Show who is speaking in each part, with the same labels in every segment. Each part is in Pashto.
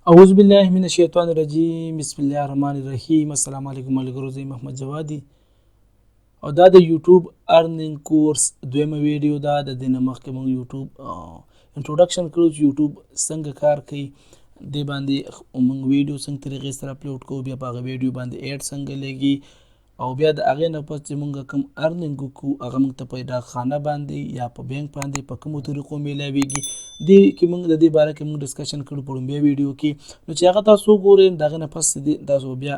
Speaker 1: اعوذ بالله من الشیطان الرجیم بسم الله الرحمن الرحیم السلام علیکم ملګرو زه محمد جوادي او دا د یوټیوب ارنینګ کورس دویمه ویډیو ده د دې نه مخکې موږ یوټیوب انټروډکشن کړو چې یوټیوب څنګه کار کوي دې باندې موږ ویډیو څنګه طریقې سره اپلوډ کوو بیا په هغه ویډیو باندې ایډ څنګه لګي او بیا د هغې نه پس چې موږ کوم ارنینګ وکړو هغه موږ ته په ډاکخانه باندې یا په بینک باندې په کومو طریقو میلاویږي دې کې موږ د دې باره کې موږ ډسکشن کړو په لومبۍ ویډیو کې نو چې هغه تاسو وګورئ د هغې نه پس تاسو بیا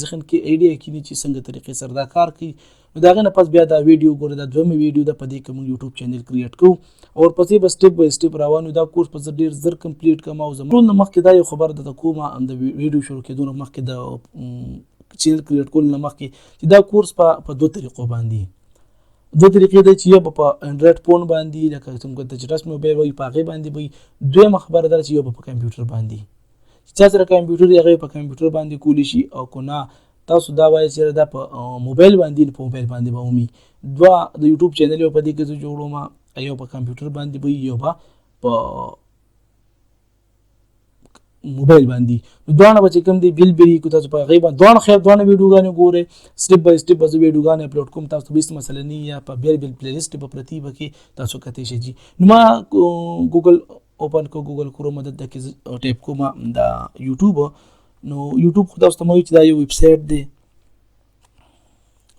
Speaker 1: ذهن کې ایډیا کینی چې څنګه طریقې سره دا کار کوي نو د هغې نه پس بیا دا ویډیو ګورئ دا دویمه ویډیو ده په دې کې موږ یوټیوب چینل کریټ کوو او ورپسې به سټیپ بای سټیپ روان یو دا کورس په زه ډېر زر کمپلیټ کړم او زما ټول نه مخکې دا یو خبر درته کوم د ویډیو شروع کېدو نه مخکې د چینل کریټ کولو نه مخکې چې دا کورس په دوه طریقو باندې دوه طریقې ده چې یو به په انډراید فون باندې لکه څنګه چې ټچ موبایل وایي په هغې باندې وي دویمه خبره ده چې یو به په کمپیوټر باندې چې چا سره کمپیوټر یې هغه په کمپیوټر باندې کولی شي او که نه تاسو دا وایئ چې دا په موبایل باندې په موبایل باندې به ومي دوه د یوټیوب چینل یو په دې کې زه جوړوم یو په کمپیوټر باندې وي یو به په موبایل باندې نو دواړه به چې کوم دی بیل بیل کو تاسو په هغې باندې دواړه خیر دواړه ویډیوګانې ګورئ سټیپ بای سټیپ به زه ویډیوګانې اپلوډ کوم تاسو به هېڅ مسله نه یا په بیل بیل پلی لیسټ به پرتې به کې تاسو کتی شئ جي نو ما ګوګل اوپن کو ګوګل کروم دلته کې ټیپ کوم دا یوټیوب نو یوټیوب خو تاسو ته مې چې دا یو ویب سایټ دی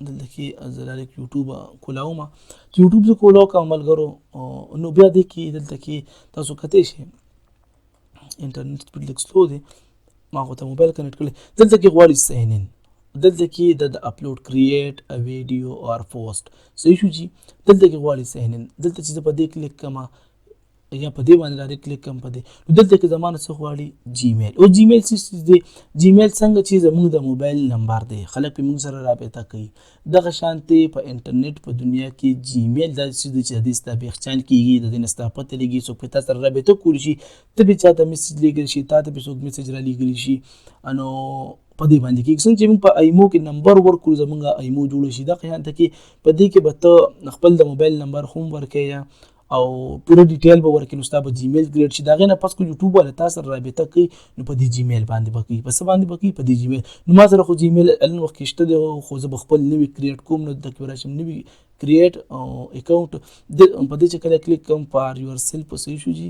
Speaker 1: دلته کې زه ډایرکټ یوټیوب کولاوم چې یوټیوب زه کولاو کوم ملګرو نو بیا دې کې دلته کې تاسو کتی شئ انټرنیټ سپیډ لږ سلو دی ما خو ته موبایل کنیکټ کړی دلته کې غواړي ساین ان دلته کې د اپلوډ کریټ ا ویډیو اور پوسټ صحیح شو جی دلته کې غواړي ساین ان دلته چې زه په دې کلیک کوم یا په دې باندې ډایرکټ کلیک کوم په دې نو دلته کې زمانه څه غواړي جیمیل او جیمیل څه دی جیمیل څنګه چې زموږ د موبایل نمبر دی خلک په موږ سره رابطه کوي دغه شانتي په انټرنیټ په دنیا کې جیمیل داسې دی چې د دې ستا بیخچال کېږي د دې نه ستا پته لګي څوک په تا سره رابطه کولی شي ته به چاته میسج لیږلی شي تا ته به څوک میسج را لیږلی شي نو په دې باندې کې څنګه چې موږ په ایمو کې نمبر ورکړو زموږ ایمو جوړ شي دغه شانته کې په دې کې به ته خپل د موبایل نمبر هم ورکړې او پوره ډیټیل به ورکړي نو ستا به جیمیل کریټ شي د هغې نه پس که یوټیوب والا تا سره رابطه کوي نو په دې جیمیل باندې به کوي په څه باندې به کوي په دې جیمیل نو ما سره خو جیمیل نن وخت کې شته دی خو زه به خپل نوي کریټ کوم نو دلته کې به راشم نوي کریټ اکاونټ په دې چې کله کلیک کوم فار یور سیلف صحیح شو جي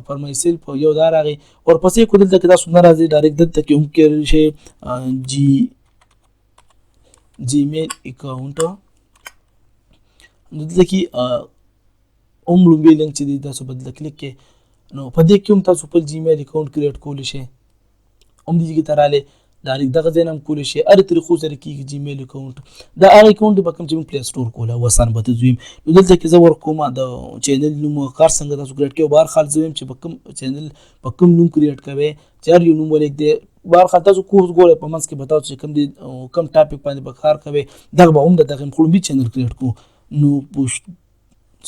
Speaker 1: فار مای سیلف یو دا راغی ورپسې کو دلته کې تاسو نه راځئ ډایرکټ دلته کې هم کولی شئ جیمیل اکاونټ نو دلته کې هم لومبی لینک چې دی تاسو په دلته کلیک کې نو په دې کې هم تاسو خپل جیمیل اکاونټ کریټ کولی شئ هم دې کې ته راغلی ډایرکټ دغه ځای نه هم کولی شئ هرې طریقو سره کېږي جیمیل اکاونټ دا هغه اکاونټ دی په کوم چې موږ پلی سټور کولی او اسان به ته زه ویم نو دلته کې زه ورکوم د چینل نوم کار څنګه تاسو کریټ کوئ بهرحال زه ویم چې په کوم چینل په کوم نوم کریټ کوئ چې هر یو نوم ولېږدئ بهرحال تاسو کورس ګورئ په منځ کې به تاسو چې کوم دی کوم ټاپک باندې به کار کوئ دغه به هم د دغه خړومبي چینل کریټ کوو نو پوسټ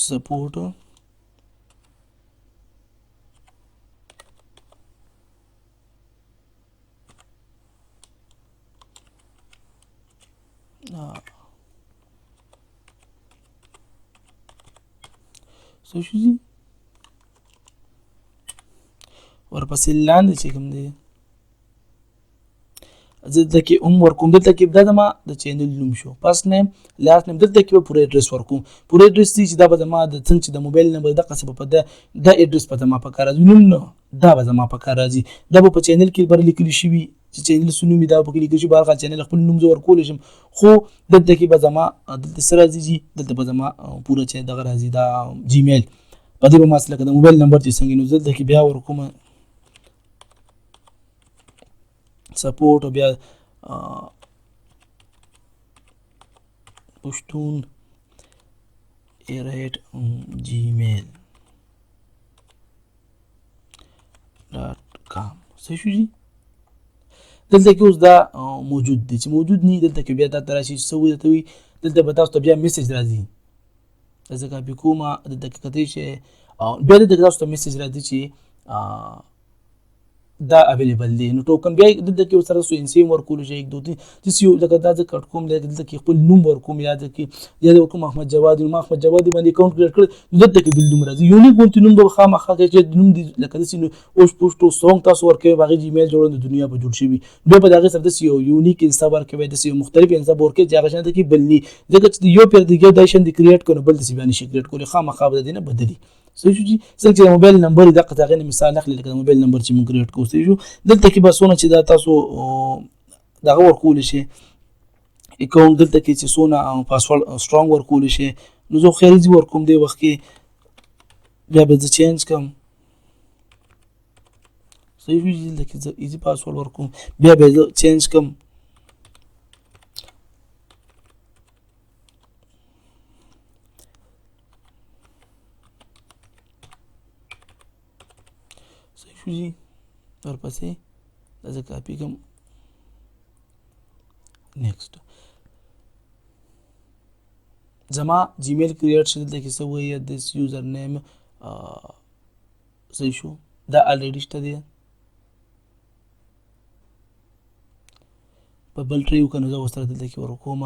Speaker 1: سپورټ څه شو جي ورپسې لاندې چې کوم دی زه دلته کې هم ورکوم دلته کې دا زما د چینل نوم شو فرست نیم لاست نیم دلته کې به پوره ایډرس ورکوم پوره ایډرس دی چې دا به زما د څنګه چې د موبایل نمبر دقسې به په دا ایډرس به زما په کار راځي نوم نه دا به زما په کار راځي دا به په چینل کې بر لیکلی شوي چې چینل څه نوم وي دا به پکې لیکل شي بهرحال چینل خپل نوم زه ورکولی شم خو دلته کې به زما دلته څه راځي جي دلته به زما پوره چې دغه راځي دا جیمیل په دې به ما لکه د موبایل نمبر چې څنګه نو دلته کې بیا ورکوم سپورټ او بیا پشتون ایرایټ جیمیل .com صحیح شو جي دلته کې اوس دا موجود دی چې موجود نه دلته کې بیا دا ته راشي چې څه وي درته وي دلته به تاسو ته بیا میسج راځي زه کاپي کوم دلته کې کتی شئ بیا دلته کې تاسو ته میسج راځي چې دا اویلیبل دی. نو ټوکن بیا دلته کې سره سو انسیم ورکول شي 1 2 3 چې یو لکه دا ځکه کټ کوم دلته کې خپل نوم ورکوم یاد کې یا کوم احمد جوادي ما احمد جوادي باندې اکاونټ کریټ کړ دلته کې بل نوم راځي یونیک ونت نوم به خامخا چې نوم دی لکه د سینو اوس پوسټو سونګ تاسو ورکوي باغی جیمیل جوړول د دنیا په جوړ شي بیا په دغه سره د یو یونیک انستا ورکوي د یو مختلف انستا ورکوي چې هغه شنه کې بلني ځکه چې یو پر دیګه د شند کریټ کړي بل د سی باندې شي کریټ کولې خامخا به دینه بدلی صحیح شو جی څنګه چې موبایل نمبر دغه تاغه مثال اخلي لکه موبایل نمبر چې مونږ کریټ کوو صحیح شو دلته کې بسونه چې دا تاسو دغه ورکول شي اکاونټ دلته کې چې سونه پاسورډ سترونګ ورکول شي نو زه خیریزي ورکوم دی وخت کې بیا به چینج کوم صحیح شو جی دلته کې زه ایزي پاسورډ ورکوم بیا به چینج کوم جی ورپسې دا زه کاپی کوم نیکسټ زما جیمیل کریټ شول دلته کې څه وایي دس یوزر نیم صحیح شو دا الریډي شته دی په بل ټریو کنه زه وسره دلته کې ورکوم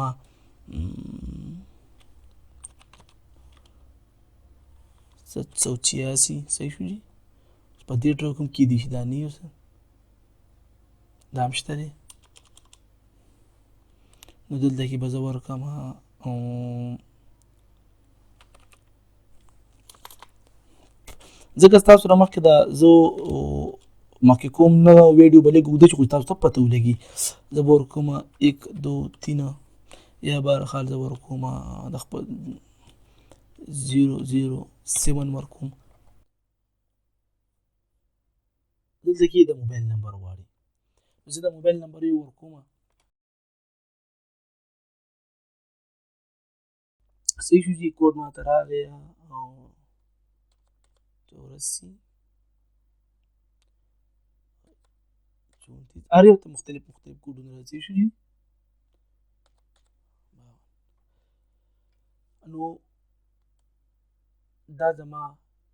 Speaker 1: 786 صحیح شو جی په دې ټرو کوم کې دي دا نه یو دا هم شته دی نو دلته کې به زه ورکم ځکه ستاسو سره مخکې دا زه مخکې کوم نه ویډیو به لږ اوږده چې خو تاسو ته پته ولګي زه به ورکوم 1 2 3 یا بهرحال زه ورکوم د خپل 007 ورکوم دلته کې د موبایل نمبر غواړي زه د موبایل نمبر یې ورکوم صحیح شو جی کوډ ماته راغی 84 هر یو ته مختلف کوډونه راځي شو جی نو دا زما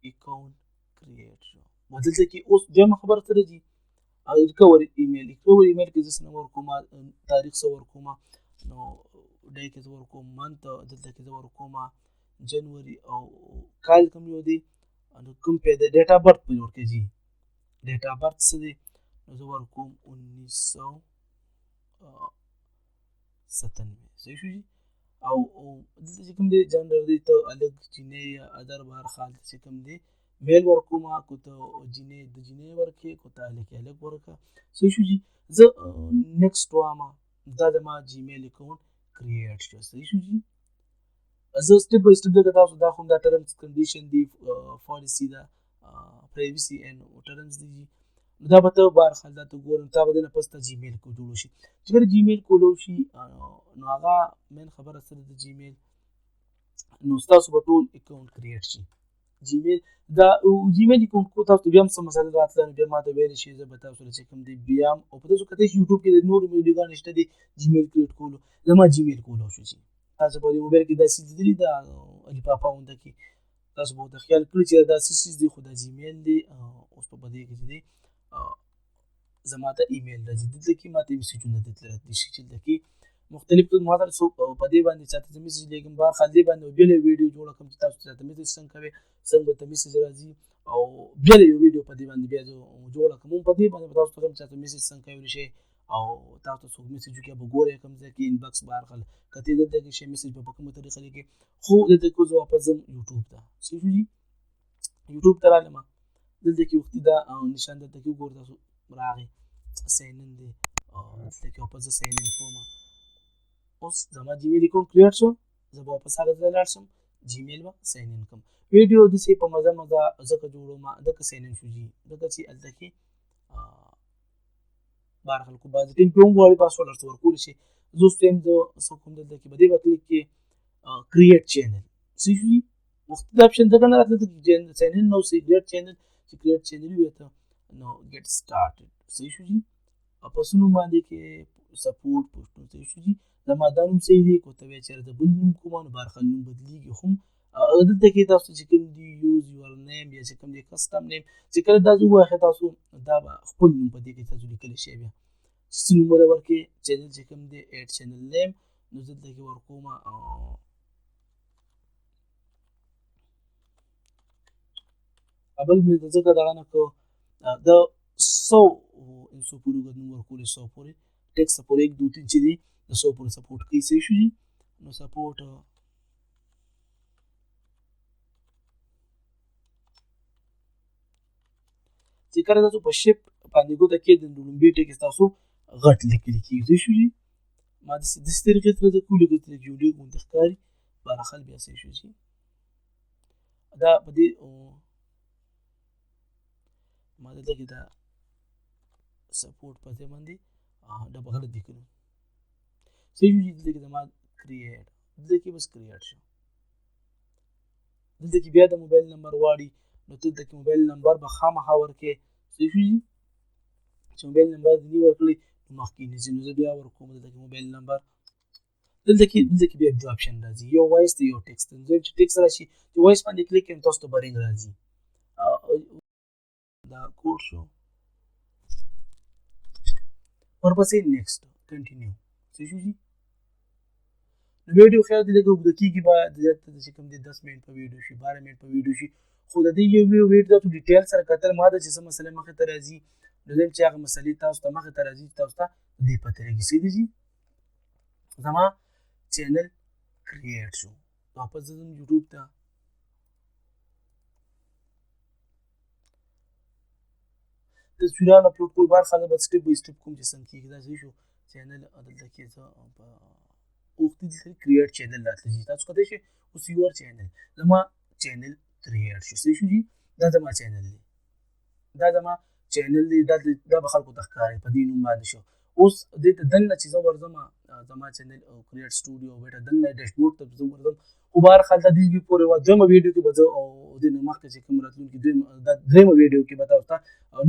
Speaker 1: اکاونټ کریټ شو دلته کې اوس دویمه خبره سره دي ریکور ایمیل کې زه څنګه ورکوم تاریخ څه ورکوم نو ډای کې زه ورکوم منت دلته کې زه ورکوم جنوري او کال کوم یو دی نو کوم په د ډیټا برت په ورکې جی ډیټا برت څه دی نو زه ورکوم 1997 صحیح شو جی او دلته چې کوم دی جنډر دی ته الګ چینه یا ادر بهر خال چې کوم دی میل ورکوم کو ته جینې د جینې ورکې کو ته الګ الګ ورکا صحیح شو جی زه نیکسټ واما دا د ما جیمیل اکاونټ کریټ شو صحیح شو جی زه سټپ بای سټپ دا تاسو دا کوم دا ټرمز کنډیشن دی پالیسی دا پرایویسی اینډ ټرمز دی دا به ته بار خل دا ته ګورم تا به نه پسته جیمیل کو جوړ شي چې جیمیل کولو شي نو هغه من خبره سره د جیمیل نو تاسو به ټول اکاونټ کریټ شي جیمیل دا جیمیل اکاونټ کو تاسو بیا هم څه مسله راتلل بیا ماته ویل شي زه به تاسو سره کوم دی بیا او په تاسو کته یوټیوب کې د نور ویډیوګان شته دي جیمیل کریټ کولو زما جیمیل کولو شو شي تاسو په موبایل کې دا سیس دي دا الي پاپا وند کې تاسو به د خیال کړی چې دا سیس دي خو د جیمیل دی اوس په بده کې دي زما ته ایمیل راځي دلته کې ماته میسجونه دلته راځي چې دلته مختلف ماته سو په دې باندې چې تاسو میسج لیکم بار خالي باندې بل ویډیو جوړ کوم چې تاسو ته میسج څنګه کوي څنګه ته میسج راځي او بل یو ویډیو په دې باندې بیا جوړ کوم په دې باندې تاسو ته چې میسج څنګه کوي شي او تاسو څو میسج کې به ګورئ کوم ځکه انباکس بار خل کته دلته کې شي میسج په کومه طریقه لیکي خو دلته کو زه واپس زم یوټیوب ته صحیح دي یوټیوب ته راغلم دلته کې وخت دا نشان دلته کې ګور تاسو راغی ساين ان دي دلته کې واپس ساين ان کوم اوس زما جیمیل اکاونټ کریټ شو زه به واپس هغه ځای لاړ شم جیمیل به ساين ان کوم ویډیو د سی په مزه زکه جوړوم دغه ساين ان شو جی دغه چې الته کې بار خلکو باز ټیم په وړي پاسورډ ورکول شي زه سیم د سکون دلته کې بده وکړي کې کریټ چینل صحیح وخت د اپشن دغه نه راځي چې ساين ان نو سی کریټ چینل چې کریټ چینل وي ته نو ګیټ سٹارټډ صحیح شو جی اپسونو باندې کې سپورټ پښتو صحیح شو جی زما دا نوم صحیح دی کو ته چې د بل نوم کوم نو بار خل نوم بدلیږي هم دلته کې تاسو چې کوم دی یوز یور نیم یا چې کوم دی کسټم نیم چې کله دا ووایي تاسو دا به خپل نوم په دې کې تاسو لیکلی شی بیا چې نوم ولا ورکې چینل چې کوم دی اډ چینل نیم نو دلته کې ورکوم ابل مې ځکه دغه نه کو د 100 انسو پورې نوم ورکولې 100 پورې ټیکس پورې 1 2 3 چې دی د 100 پورې سپورټ کوي صحیح شو جی نو سپورټ چې کله تاسو په شپ باندې ګوته کې د لومبي ټیکس تاسو غټ لیکل کیږي شو جی ما د دې طریقې سره د کولې ګوتې جوړې غونډه ښکاري بارخل بیا صحیح شو جی دا په دې ما دلته کې دا سپورټ پته باندې دا به غلط لیکلو صحیح شو جی دلته کې زما کریټ دلته کې بس کریټ شو دلته کې بیا د موبایل نمبر واړي نو دلته کې موبایل نمبر به خامخا ورکې صحیح شو جی چې موبایل نمبر دې ورکړي نو مخکې نه ځي نو زه بیا ورکوم دلته کې موبایل نمبر دلته کې بیا دوه اپشن راځي یو وایس ته یو ټیکسټ زه چې ټیکسټ راشي چې وایس باندې کلیک کوم تاسو ته برینګ راځي دا کوډ شو ورپسې نیکسټ کنټینیو صحیح شو جی نو ویډیو خیر دې لږ اوږده کېږي باید چې کوم دی 10 منټ په ویډیو شي 12 منټ په ویډیو شي خو د دې یو ویډیو تاسو ډیټیل سره کتل ما د چې څه مسله مخې ته راځي نو زم چې هغه مسلې تاسو ته مخې ته راځي تاسو ته دې پته لګي سي دي زما چینل کریټ شو واپس ځم یوټیوب ته تصویران اپلوډ کول بار خلک به سټپ بای سټپ کوم چې څنګه کېږي دا صحیح شو چینل دلته کې زه په اوختي دلته کریټ چینل راتلی تاسو کولای شئ اوس یور چینل زما چینل کریټ شو صحیح شو جی دا زما چینل دی دا به خلکو ته ښکاري په دې نوم باندې شو اوس دې ته دننه چې زه ورځم زما چینل کریټ سټوډیو بیټه دننه ډیشبورډ ته زه ورځم خو بهر حال د دې پورې دویمه ویډیو کې به زه د نه مخکې چې کوم راتلونکي درېیمه ویډیو کې به تاسو ته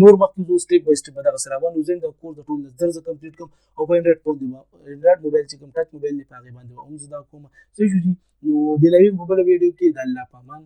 Speaker 1: نور مخکې زه سټیپ بای سټیپ به دغه سره روان وزم د کور د ټول زر کمپلیټ کوم او په انډراید موبایل چې کوم ټچ موبایل دی په هغې باندې هم زه دا کوم صحیح شو جي نو بېلوي په بله ویډیو کې د الله په امان